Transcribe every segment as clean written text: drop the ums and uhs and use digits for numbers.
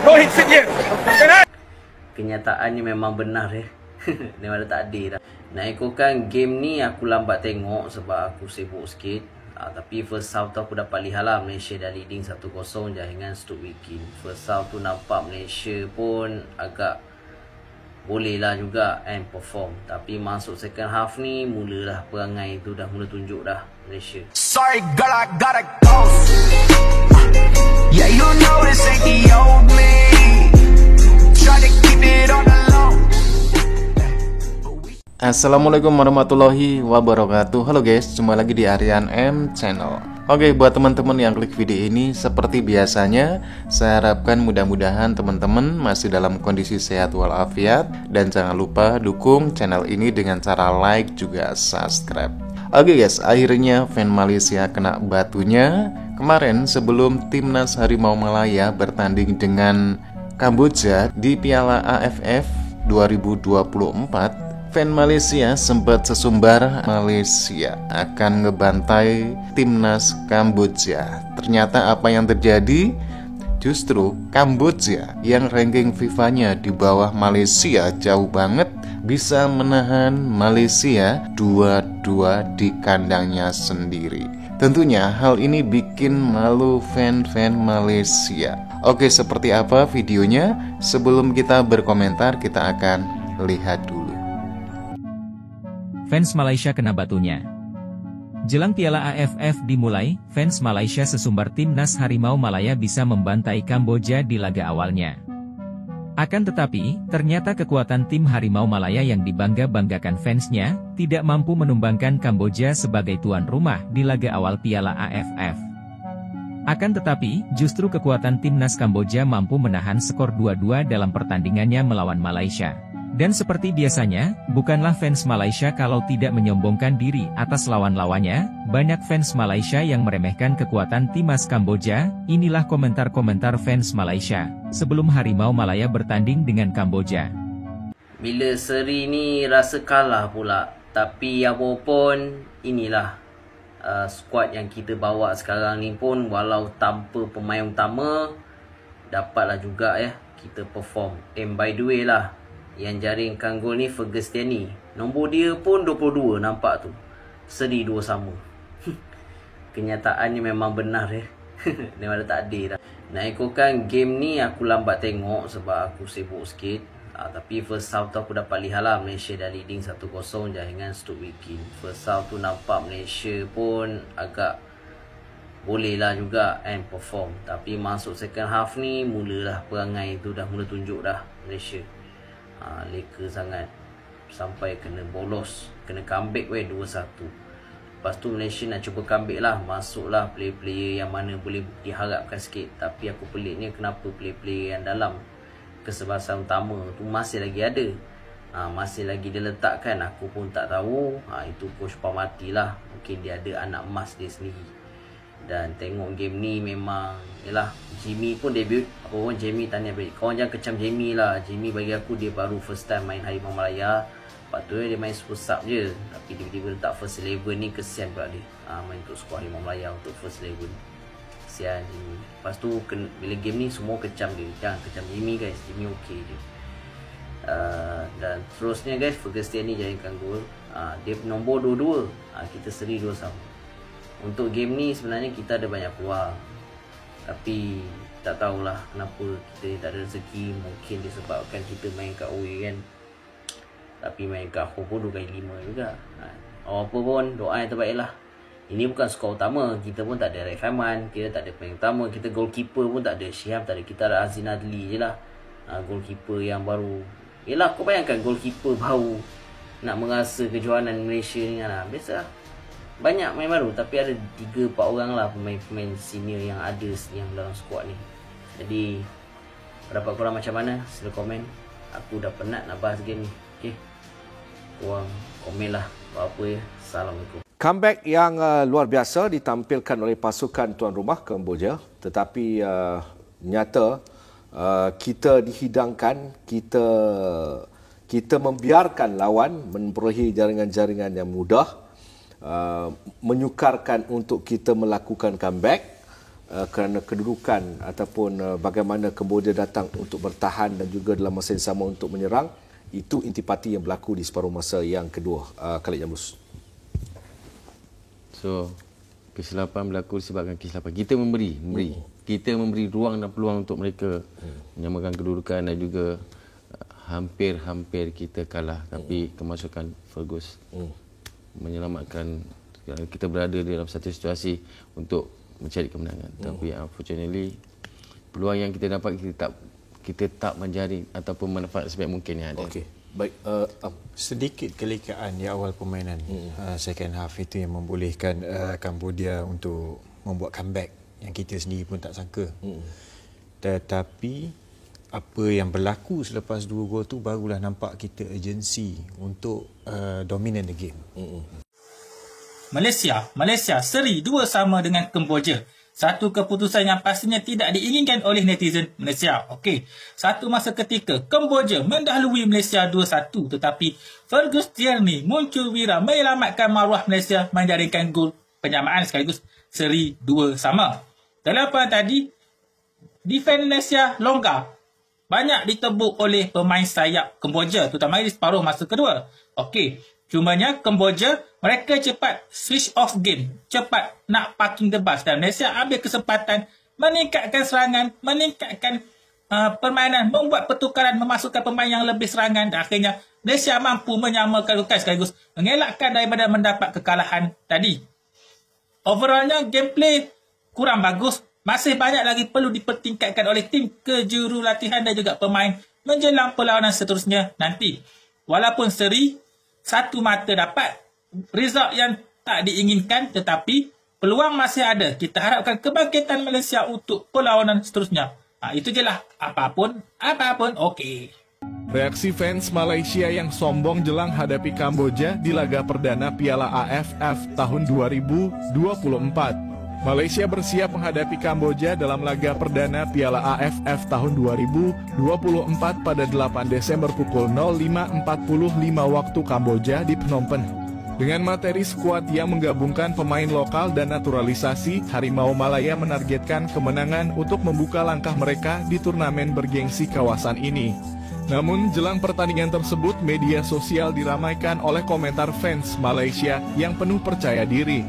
Rohit Sidye. Kenyataannya memang benar ya. Memang tak adil dah. Nak ikutkan game ni aku lambat tengok sebab aku sibuk sikit. Tapi first half tu aku dapat lihat lah Malaysia dah leading 1-0 Jaringan Stoke Wikin. First half tu nampak Malaysia pun agak boleh lah juga perform. Tapi masuk second half ni mulalah perangai tu dah mula tunjuk dah Malaysia. Sorry girl, I gotta go. Yeah, you know this ain't the old me. Try to keep it on the low. Assalamualaikum warahmatullahi wabarakatuh. Halo guys, jumpa lagi di Aryan M Channel. Oke, buat teman-teman yang klik video ini, seperti biasanya saya harapkan mudah-mudahan teman-teman masih dalam kondisi sehat walafiat. Dan jangan lupa dukung channel ini dengan cara like juga subscribe. Oke guys, akhirnya fan Malaysia kena batunya. Kemarin sebelum timnas Harimau Malaya bertanding dengan Kamboja di Piala AFF 2024, fan Malaysia sempat sesumbar Malaysia akan ngebantai timnas Kamboja. Ternyata apa yang terjadi? Justru Kamboja yang ranking FIFA-nya di bawah Malaysia jauh banget bisa menahan Malaysia 2-2 di kandangnya sendiri. Tentunya hal ini bikin malu fan-fan Malaysia. Oke, seperti apa videonya? Sebelum kita berkomentar, kita akan lihat dulu. Fans Malaysia kena batunya. Jelang Piala AFF dimulai, fans Malaysia sesumbar timnas Harimau Malaya bisa membantai Kamboja di laga awalnya. Akan tetapi, ternyata kekuatan tim Harimau Malaya yang dibangga-banggakan fansnya, tidak mampu menumbangkan Kamboja sebagai tuan rumah di laga awal Piala AFF. Akan tetapi, justru kekuatan timnas Kamboja mampu menahan skor 2-2 dalam pertandingannya melawan Malaysia. Dan seperti biasanya, bukanlah fans Malaysia kalau tidak menyombongkan diri atas lawan-lawannya. Banyak fans Malaysia yang meremehkan kekuatan timnas Kamboja. Inilah komentar-komentar fans Malaysia sebelum Harimau Malaya bertanding dengan Kamboja. Bila seri ni rasa kalah pula. Tapi apapun, inilah skuad yang kita bawa sekarang ni pun, walau tanpa pemain utama, dapatlah juga kita perform. By the way lah, yang jaringkan gol ni Fergustiani. Nombor dia pun 22, nampak tu. Seri 2 sama. Kenyataannya memang benar Memang tak adil dah. Nak ikutkan game ni aku lambat tengok sebab aku sibuk sikit. Tapi first half tu aku dapat lihat lah Malaysia dah leading 1-0 Jaringan Stoke Wikin. First half tu nampak Malaysia pun agak boleh lah juga perform. Tapi masuk second half ni mulalah perangai tu dah mula tunjuk dah Malaysia. Leka sangat sampai kena bolos, kena comeback 2-1. Lepas tu Malaysia nak cuba comeback lah, masuklah player-player yang mana boleh diharapkan sikit. Tapi aku peliknya kenapa player-player yang dalam kesebelasan utama tu masih lagi ada, masih lagi diletakkan. Aku pun tak tahu. Itu coach Pamati lah, mungkin dia ada anak emas dia sendiri. Dan tengok game ni memang yalah, Jimmy pun debut. Apa pun Jamie tanya balik, korang jangan kecam Jamie lah. Jamie bagi aku dia baru first time main Harimau Malaya. Patutnya dia main super sub je, tapi tiba-tiba letak first 11 ni, kesian pula dia main untuk skuad Harimau Malaya untuk first 11. Kesian Jimmy. Lepas tu bila game ni semua kecam dia. Jangan kecam Jimmy guys, Jimmy okey je. Dan terusnya guys, Fergustiani jaringkan gol. Dia nombor 22. Kita seri 2 sama. Untuk game ni sebenarnya kita ada banyak peluang, tapi tak tahulah kenapa kita tak ada rezeki. Mungkin disebabkan kita main kat away kan. Tapi main kat home pun 2 kali 5 juga. Apa pun, doa yang terbaik lah. Ini bukan skor utama. Kita pun tak ada Raif Aiman, kita tak ada pemain utama. Kita goalkeeper pun tak ada, Syiham tak ada. Kita ada Azin Adli je lah, goalkeeper yang baru. Yelah, kau bayangkan goalkeeper baru nak merasa kejohanan Malaysia ni kan. Biasa banyak pemain baru, tapi ada 3-4 orang lah pemain-pemain senior yang ada yang dalam skuad ni. Jadi pendapat korang macam mana? Sila komen. Aku dah penat nak bahas game ni. Okay, korang komen lah apa-apa Assalamualaikum. Comeback yang luar biasa ditampilkan oleh pasukan tuan rumah Kamboja. Tetapi nyata kita dihidangkan, kita membiarkan lawan memperolehi jaringan-jaringan yang mudah, menyukarkan untuk kita melakukan comeback. kerana kedudukan ataupun bagaimana Kamboja datang untuk bertahan dan juga dalam masa yang sama untuk menyerang. Itu intipati yang berlaku di separuh masa yang kedua. Khalid Jamrus. So, kesilapan berlaku disebabkan kesilapan. Kita memberi. Kita memberi ruang dan peluang untuk mereka menyamakan kedudukan dan juga hampir kita kalah. Tapi kemasukan Fergus menyelamatkan kita berada dalam satu situasi untuk mencari kemenangan. Tapi unfortunately, peluang yang kita dapat kita tak menjaring ataupun manfaat sebaik mungkin yang ada. Okey. Baik, sedikit kelekaan di awal permainan second half itu yang membolehkan Cambodia untuk membuat comeback yang kita sendiri pun tak sangka. Tetapi apa yang berlaku selepas 2 gol tu barulah nampak kita urgency untuk dominate the game. Malaysia seri 2-2 dengan Kemboja. Satu keputusan yang pastinya tidak diinginkan oleh netizen Malaysia. Okey, satu masa ketika Kemboja mendahului Malaysia 2-1, tetapi Fergus Tierney muncul wira menyelamatkan maruah Malaysia menjaringkan gol penyamaan sekaligus seri 2-2. Dalam apa tadi, defense Malaysia longgar. Banyak ditebuk oleh pemain sayap Kemboja, terutama di separuh masa kedua. Okey, cumanya Kemboja mereka cepat switch off game, cepat nak parking the bus dan Malaysia ambil kesempatan meningkatkan serangan, meningkatkan permainan, membuat pertukaran, memasukkan pemain yang lebih serangan dan akhirnya Malaysia mampu menyamakan kedudukan sekaligus mengelakkan daripada mendapat kekalahan tadi. Overallnya gameplay kurang bagus, masih banyak lagi perlu dipertingkatkan oleh tim kejurulatihan dan juga pemain menjelang perlawanan seterusnya nanti. Walaupun seri satu mata dapat result yang tak diinginkan, tetapi peluang masih ada. Kita harapkan kebangkitan Malaysia untuk perlawanan seterusnya. Itu je lah. Apapun, okey. Reaksi fans Malaysia yang sombong jelang hadapi Kamboja di laga perdana Piala AFF tahun 2024. Malaysia bersiap menghadapi Kamboja dalam laga perdana Piala AFF tahun 2024 pada 8 Desember pukul 05.45 waktu Kamboja di Phnom Penh. Dengan materi skuad yang menggabungkan pemain lokal dan naturalisasi, Harimau Malaya menargetkan kemenangan untuk membuka langkah mereka di turnamen bergengsi kawasan ini. Namun, jelang pertandingan tersebut, media sosial diramaikan oleh komentar fans Malaysia yang penuh percaya diri.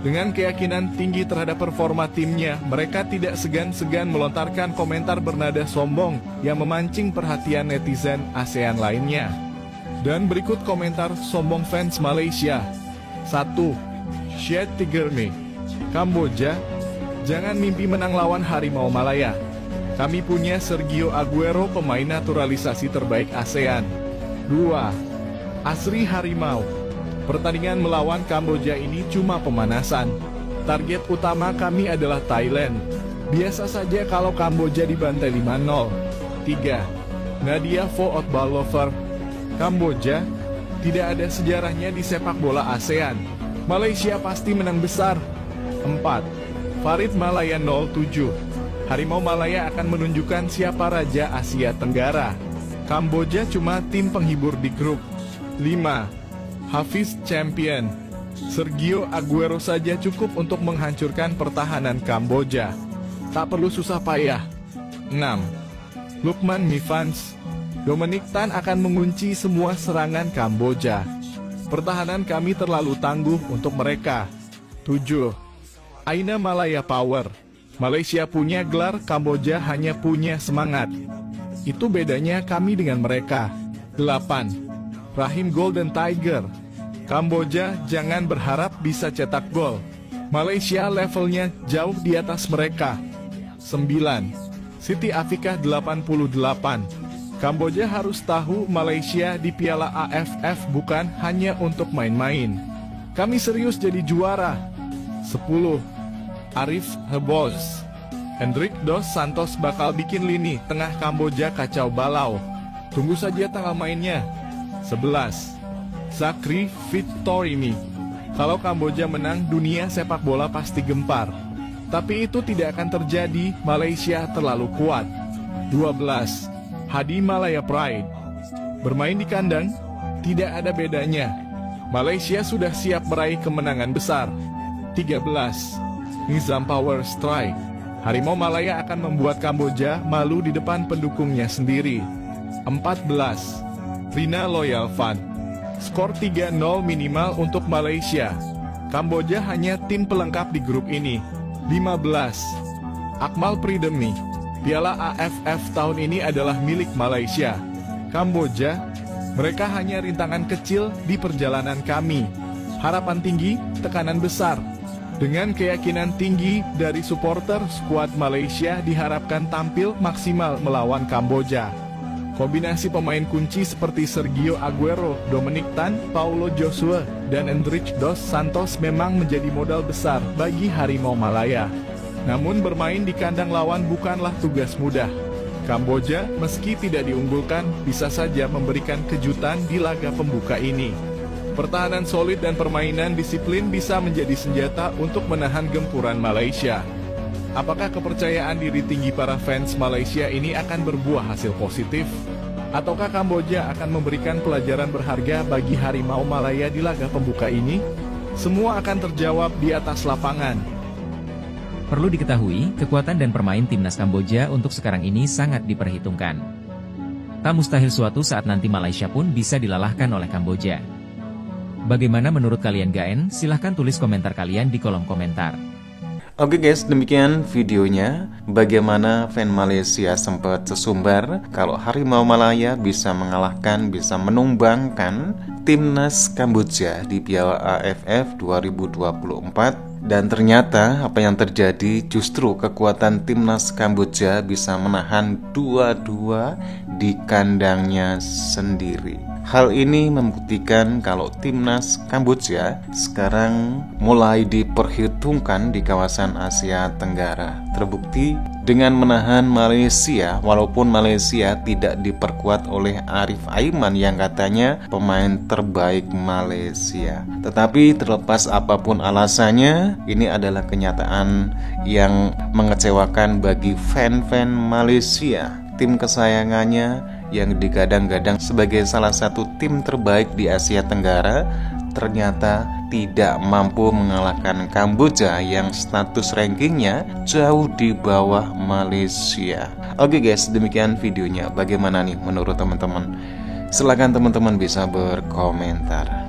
Dengan keyakinan tinggi terhadap performa timnya, mereka tidak segan-segan melontarkan komentar bernada sombong yang memancing perhatian netizen ASEAN lainnya. Dan berikut komentar sombong fans Malaysia. 1. Syed Tigerme, Kamboja, jangan mimpi menang lawan Harimau Malaya. Kami punya Sergio Aguero, pemain naturalisasi terbaik ASEAN. 2. Asri Harimau, pertandingan melawan Kamboja ini cuma pemanasan. Target utama kami adalah Thailand. Biasa saja kalau Kamboja dibantai 5-0. 3. Nadia Vootbalover, Kamboja tidak ada sejarahnya di sepak bola ASEAN. Malaysia pasti menang besar. 4. Farid Malaya 07, Harimau Malaya akan menunjukkan siapa Raja Asia Tenggara. Kamboja cuma tim penghibur di grup. 5. Hafiz Champion, Sergio Aguero saja cukup untuk menghancurkan pertahanan Kamboja. Tak perlu susah payah. 6. Lukman Mifans, Dominic Tan akan mengunci semua serangan Kamboja. Pertahanan kami terlalu tangguh untuk mereka. 7. Aina Malaya Power, Malaysia punya gelar, Kamboja hanya punya semangat. Itu bedanya kami dengan mereka. 8. Rahim Golden Tiger, Kamboja jangan berharap bisa cetak gol. Malaysia levelnya jauh di atas mereka. 9. Siti Afikah 88, Kamboja harus tahu Malaysia di Piala AFF bukan hanya untuk main-main. Kami serius jadi juara. 10. Arif Hebos, Hendrik Dos Santos bakal bikin lini tengah Kamboja kacau balau. Tunggu saja tanggal mainnya. 11. Zakri Victorini, kalau Kamboja menang, dunia sepak bola pasti gempar. Tapi itu tidak akan terjadi, Malaysia terlalu kuat. 12. Hadi Malaya Pride, bermain di kandang tidak ada bedanya. Malaysia sudah siap meraih kemenangan besar. 13. Nizam Power Strike, Harimau Malaya akan membuat Kamboja malu di depan pendukungnya sendiri. 14. Rina Loyal Fund. Skor 3-0 minimal untuk Malaysia. Kamboja hanya tim pelengkap di grup ini. 15. Akmal Pridemi. Piala AFF tahun ini adalah milik Malaysia. Kamboja, mereka hanya rintangan kecil di perjalanan kami. Harapan tinggi, tekanan besar. Dengan keyakinan tinggi dari supporter, skuad Malaysia diharapkan tampil maksimal melawan Kamboja. Kombinasi pemain kunci seperti Sergio Aguero, Dominic Tan, Paulo Joshua, dan Endrich Dos Santos memang menjadi modal besar bagi Harimau Malaya. Namun bermain di kandang lawan bukanlah tugas mudah. Kamboja meski tidak diunggulkan bisa saja memberikan kejutan di laga pembuka ini. Pertahanan solid dan permainan disiplin bisa menjadi senjata untuk menahan gempuran Malaysia. Apakah kepercayaan diri tinggi para fans Malaysia ini akan berbuah hasil positif? Ataukah Kamboja akan memberikan pelajaran berharga bagi Harimau Malaya di laga pembuka ini? Semua akan terjawab di atas lapangan. Perlu diketahui, kekuatan dan permain timnas Kamboja untuk sekarang ini sangat diperhitungkan. Tak mustahil suatu saat nanti Malaysia pun bisa dilalahkan oleh Kamboja. Bagaimana menurut kalian GAN? Silahkan tulis komentar kalian di kolom komentar. Oke guys, demikian videonya. Bagaimana fan Malaysia sempat sesumbar kalau Harimau Malaya bisa mengalahkan, bisa menumbangkan timnas Kamboja di Piala AFF 2024. Dan ternyata apa yang terjadi justru kekuatan timnas Kamboja bisa menahan 2-2 di kandangnya sendiri. Hal ini membuktikan kalau timnas Kamboja sekarang mulai diperhitungkan di kawasan Asia Tenggara. Terbukti dengan menahan Malaysia, walaupun Malaysia tidak diperkuat oleh Arif Aiman yang katanya pemain terbaik Malaysia. Tetapi terlepas apapun alasannya, ini adalah kenyataan yang mengecewakan bagi fan-fan Malaysia. Tim kesayangannya yang digadang-gadang sebagai salah satu tim terbaik di Asia Tenggara ternyata tidak mampu mengalahkan Kamboja yang status rankingnya jauh di bawah Malaysia. Oke guys, demikian videonya. Bagaimana nih menurut teman-teman? Silakan teman-teman bisa berkomentar.